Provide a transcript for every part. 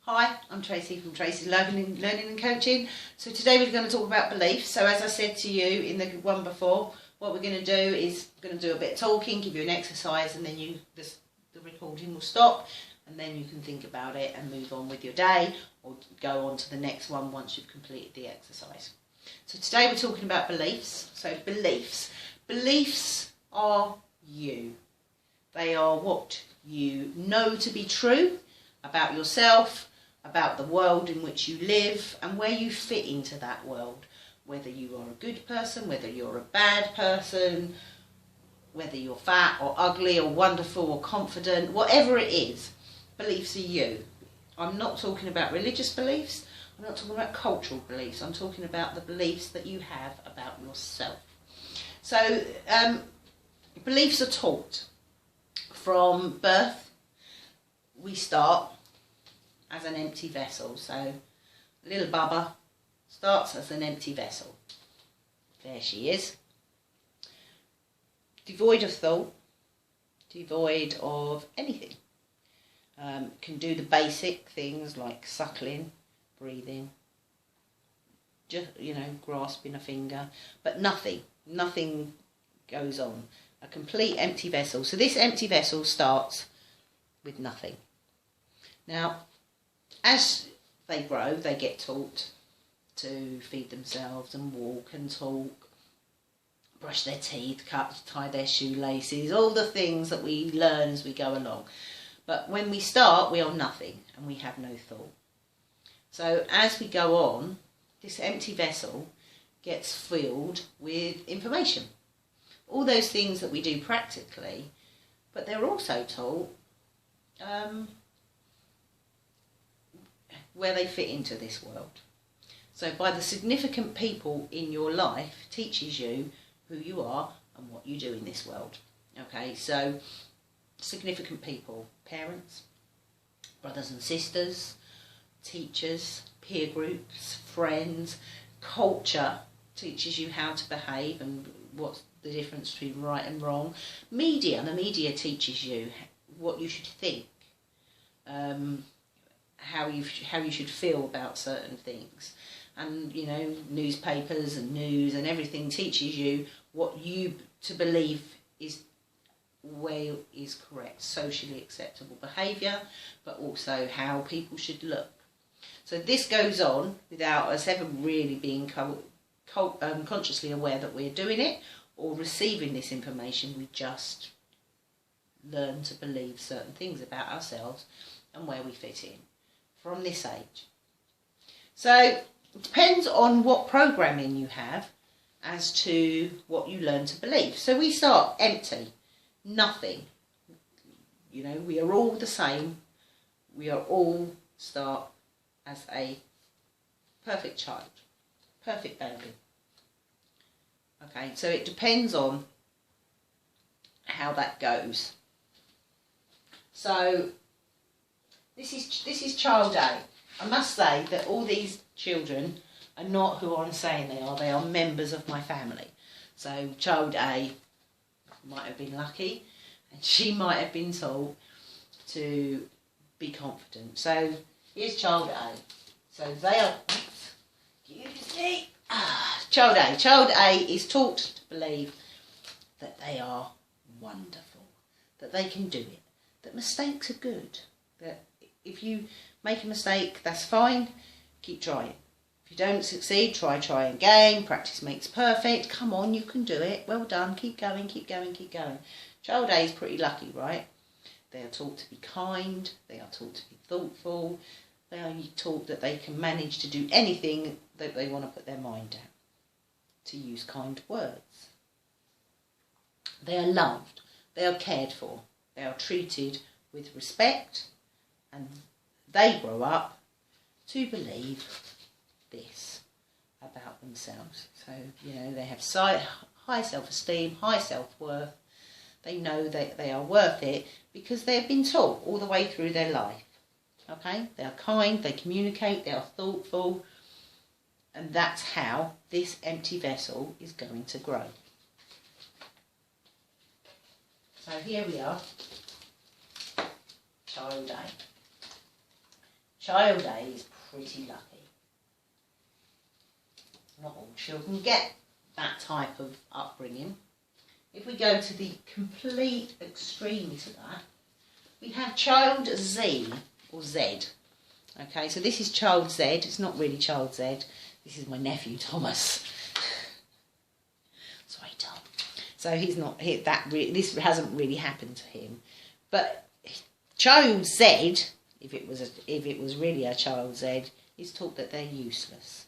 Hi, I'm Tracy from Tracy's Learning and Coaching. So today we're going to talk about beliefs. So as I said to you in the one before, what we're going to do is we're going to do a bit of talking, give you an exercise, and then the recording will stop, and then you can think about it and move on with your day, or go on to the next one once you've completed the exercise. So today we're talking about beliefs. So beliefs are you. They are what you know to be true about yourself, about the world in which you live, and where you fit into that world. Whether you are a good person, whether you're a bad person, whether you're fat or ugly or wonderful or confident, whatever it is, beliefs are you. I'm not talking about religious beliefs, I'm not talking about cultural beliefs, I'm talking about the beliefs that you have about yourself. So, beliefs are taught. From birth, we start as an empty vessel. So little Bubba starts as an empty vessel. There she is. Devoid of thought, devoid of anything. Can do the basic things like suckling, breathing, just, grasping a finger, but nothing goes on. A complete empty vessel. So this empty vessel starts with nothing. Now, as they grow, they get taught to feed themselves and walk and talk, brush their teeth, tie their shoelaces, all the things that we learn as we go along. But when we start, we are nothing and we have no thought. So as we go on, this empty vessel gets filled with information. All those things that we do practically, but they're also taught where they fit into this world. So by the significant people in your life teaches you who you are and what you do in this world. Okay, so significant people, parents, brothers and sisters, teachers, peer groups, friends, culture teaches you how to behave and what's the difference between right and wrong. The media teaches you what you should think, how you should feel about certain things, and newspapers and news and everything teaches you what you to believe is correct, socially acceptable behaviour, but also how people should look. So this goes on without us ever really being consciously aware that we're doing it or receiving this information. We just learn to believe certain things about ourselves and where we fit in from this age. So it depends on what programming you have as to what you learn to believe. So we start empty, nothing. We are all the same. We are all start as a perfect child, perfect baby. Okay, so it depends on how that goes. So this is child A. I must say that all these children are not who I'm saying they are. They are members of my family. So child A might have been lucky, and she might have been taught to be confident. So here's child A. So they are. Child A. Child A is taught to believe that they are wonderful, that they can do it, that mistakes are good, that if you make a mistake, that's fine, keep trying. If you don't succeed, try again, practice makes perfect, come on, you can do it, well done, keep going. Child A is pretty lucky, right? They are taught to be kind, they are taught to be thoughtful, they are taught that they can manage to do anything that they want to put their mind at, to use kind words. They are loved, they are cared for, they are treated with respect, and they grow up to believe this about themselves. So, they have high self-esteem, high self-worth. They know that they are worth it because they have been taught all the way through their life. Okay, they are kind, they communicate, they are thoughtful, and that's how this empty vessel is going to grow. So here we are, child A. Child A is pretty lucky. Not all children get that type of upbringing. If we go to the complete extreme to that, we have child Z or Z. Okay, so this is child Z. It's not really child Z. This is my nephew Thomas. Sorry, Tom. So he's not this hasn't really happened to him. But child Z, if it was really a child Z, is taught that they're useless,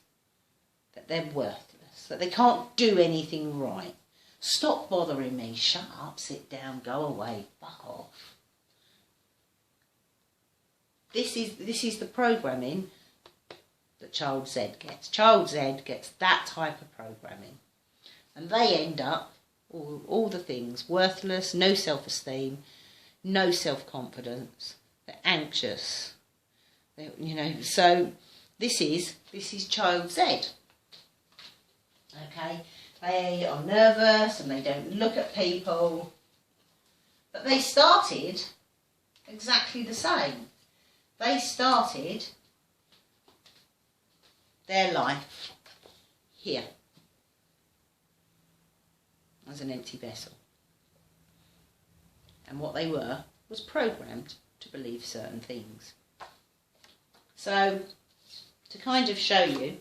that they're worthless, that they can't do anything right. Stop bothering me. Shut up. Sit down. Go away. Fuck off. This is the programming that child Z gets. Child Z gets that type of programming. And they end up, all the things, worthless, no self-esteem, no self-confidence, they're anxious. So this is child Z. Okay, they are nervous and they don't look at people. But they started exactly the same. They started their life here as an empty vessel. And what they were was programmed to believe certain things. So, to kind of show you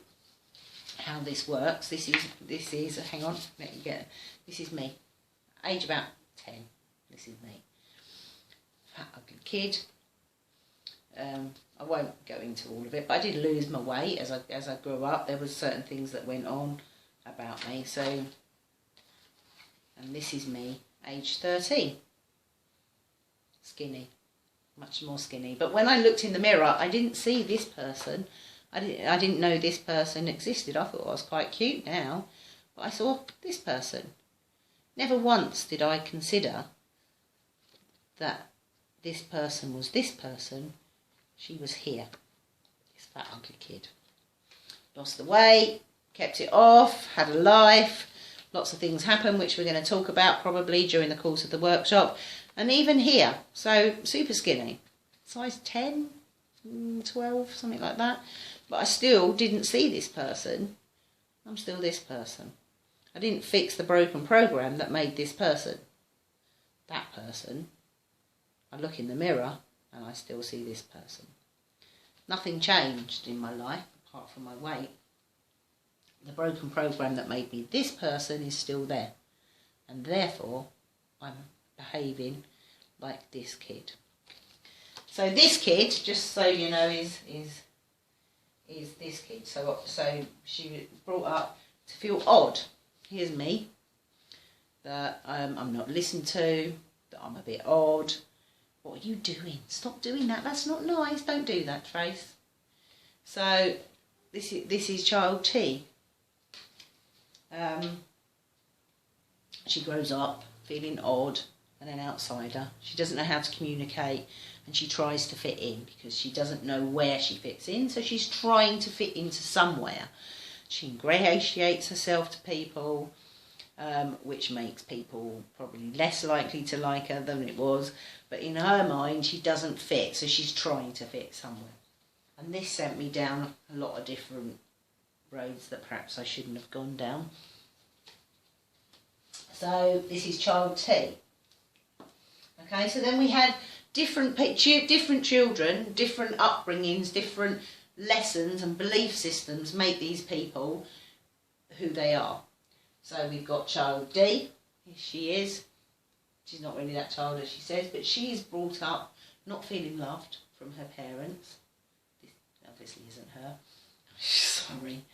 how this works, this is hang on, let you get it. This is me, age about 10. This is me, fat ugly kid. I won't go into all of it, but I did lose my weight as I grew up. There was certain things that went on about me. So, and this is me, age 13. Skinny, much more skinny. But when I looked in the mirror, I didn't see this person. I didn't know this person existed. I thought I was quite cute now, but I saw this person. Never once did I consider that this person was this person. She was here, this fat ugly kid. Lost the weight, kept it off, had a life. Lots of things happen, which we're going to talk about probably during the course of the workshop. And even here, so super skinny, size 10, 12, something like that. But I still didn't see this person. I'm still this person. I didn't fix the broken program that made this person that person. I look in the mirror and I still see this person. Nothing changed in my life apart from my weight. The broken program that made me this person is still there. And therefore, I'm behaving like this kid. So this kid, just so you know, is this kid. So she was brought up to feel odd. Here's me, that I'm not listened to, that I'm a bit odd. What are you doing? Stop doing that. That's not nice. Don't do that, Trace. So this is child T. She grows up feeling odd and an outsider. She doesn't know how to communicate and she tries to fit in because she doesn't know where she fits in. So she's trying to fit into somewhere. She ingratiates herself to people, which makes people probably less likely to like her than it was. But in her mind, she doesn't fit, so she's trying to fit somewhere. And this sent me down a lot of different roads that perhaps I shouldn't have gone down. So this is child T. Okay, so then we had different children, different upbringings, different lessons and belief systems make these people who they are. So we've got child D. Here she is. She's not really that child as she says, but she is brought up not feeling loved from her parents. This obviously isn't her. Sorry.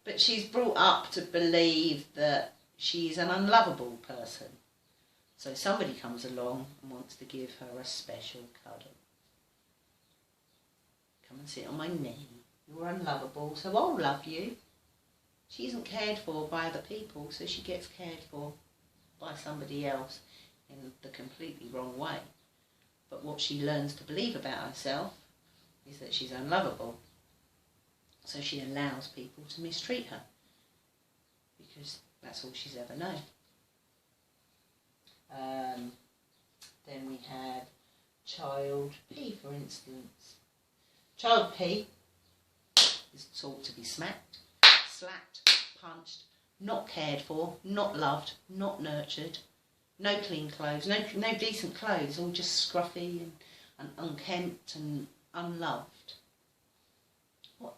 But she's brought up to believe that she's an unlovable person. So somebody comes along and wants to give her a special cuddle. Come and sit on my knee. You're unlovable, so I'll love you. She isn't cared for by other people, so she gets cared for by somebody else in the completely wrong way. But what she learns to believe about herself is that she's unlovable. So she allows people to mistreat her because that's all she's ever known. Then we have child P, for instance. Child P is taught to be smacked, slapped, punched, not cared for, not loved, not nurtured, no clean clothes, no decent clothes, all just scruffy and unkempt and unloved. What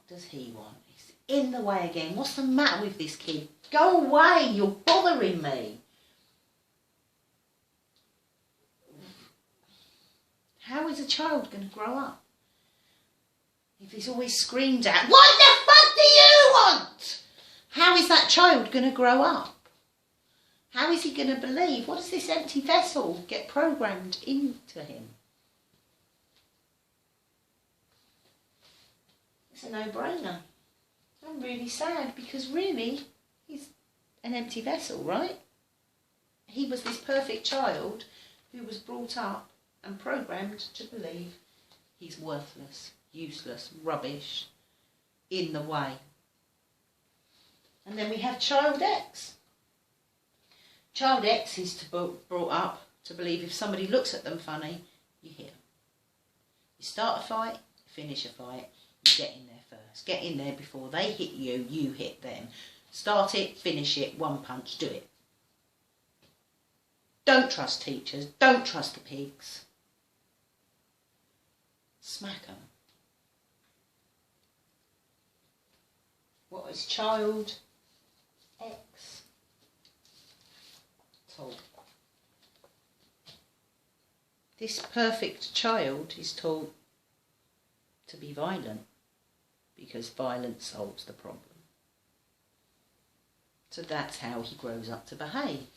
does he want? He's in the way again. What's the matter with this kid? Go away, you're bothering me. How is a child going to grow up if he's always screamed at? What the fuck do you want? How is that child going to grow up? How is he going to believe? What does this empty vessel get programmed into him? It's a no-brainer. I'm really sad because really he's an empty vessel, right? He was this perfect child who was brought up and programmed to believe he's worthless, useless, rubbish, in the way. And then we have child X. Child X is brought up to believe if somebody looks at them funny, you hit them. You start a fight, finish a fight, you get in there first. Get in there before they hit you, you hit them. Start it, finish it, one punch, do it. Don't trust teachers, don't trust the pigs. Smack them. What is child X taught? This perfect child is taught to be violent because violence solves the problem. So that's how he grows up to behave.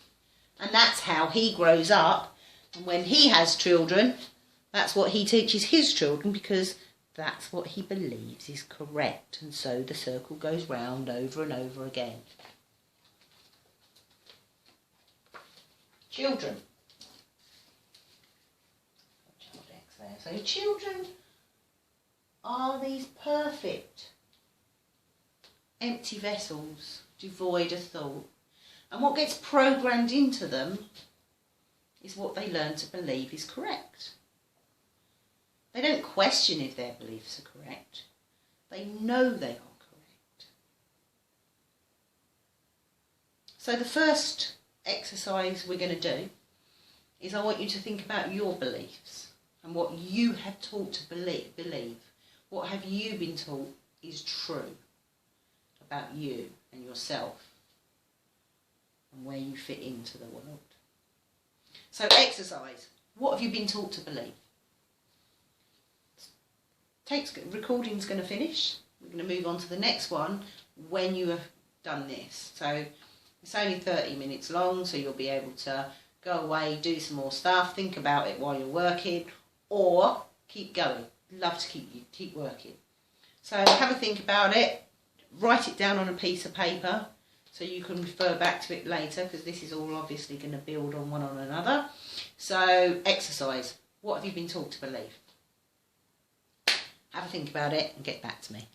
And that's how he grows up. And when he has children, that's what he teaches his children because that's what he believes is correct. And so the circle goes round over and over again. Children. Child X there. So children are these perfect empty vessels, devoid of thought. And what gets programmed into them is what they learn to believe is correct. They don't question if their beliefs are correct. They know they are correct. So the first exercise we're going to do is I want you to think about your beliefs and what you have taught to believe. What have you been taught is true about you and yourself and where you fit into the world. So exercise. What have you been taught to believe? Recording's going to finish. We're going to move on to the next one when you have done this. So it's only 30 minutes long, so you'll be able to go away, do some more stuff, think about it while you're working, or keep going. Love to keep working. So have a think about it. Write it down on a piece of paper so you can refer back to it later because this is all obviously going to build on one on another. So exercise. What have you been taught to believe? Have a think about it and get back to me.